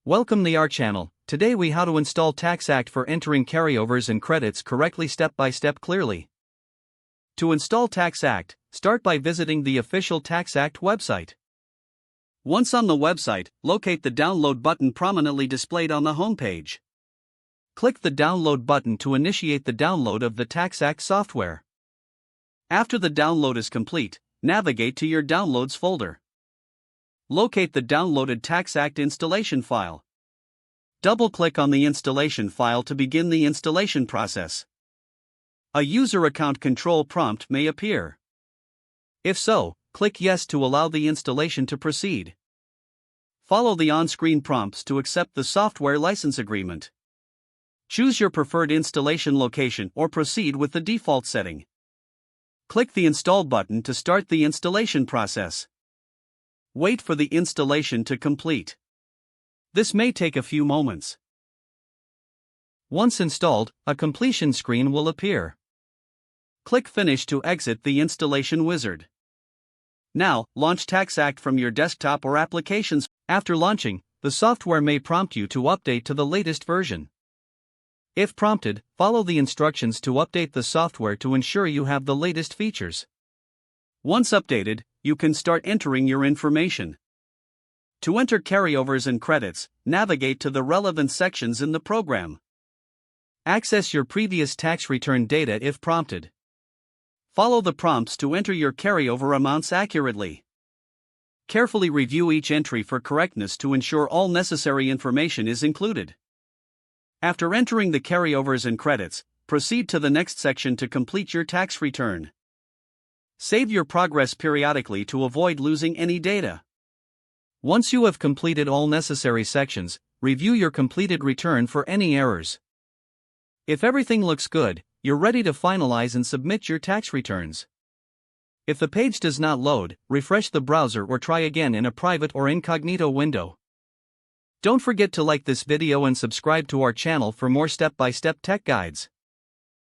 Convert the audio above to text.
Welcome to our channel. Today we how to install TaxAct for entering carryovers and credits correctly step by step clearly. To install TaxAct, start by visiting the official TaxAct website. Once on the website, locate the download button prominently displayed on the homepage. Click the download button to initiate the download of the TaxAct software. After the download is complete, navigate to your Downloads folder. Locate the downloaded TaxAct installation file. Double-click on the installation file to begin the installation process. A user account control prompt may appear. If so, click Yes to allow the installation to proceed. Follow the on-screen prompts to accept the software license agreement. Choose your preferred installation location or proceed with the default setting. Click the Install button to start the installation process. Wait for the installation to complete. This may take a few moments. Once installed, a completion screen will appear. Click Finish to exit the installation wizard. Now, launch TaxAct from your desktop or applications. After launching, the software may prompt you to update to the latest version. If prompted, follow the instructions to update the software to ensure you have the latest features. Once updated, you can start entering your information. To enter carryovers and credits, navigate to the relevant sections in the program. Access your previous tax return data if prompted. Follow the prompts to enter your carryover amounts accurately. Carefully review each entry for correctness to ensure all necessary information is included. After entering the carryovers and credits, proceed to the next section to complete your tax return. Save your progress periodically to avoid losing any data. Once you have completed all necessary sections, review your completed return for any errors. If everything looks good, you're ready to finalize and submit your tax returns. If the page does not load, refresh the browser or try again in a private or incognito window. Don't forget to like this video and subscribe to our channel for more step-by-step tech guides.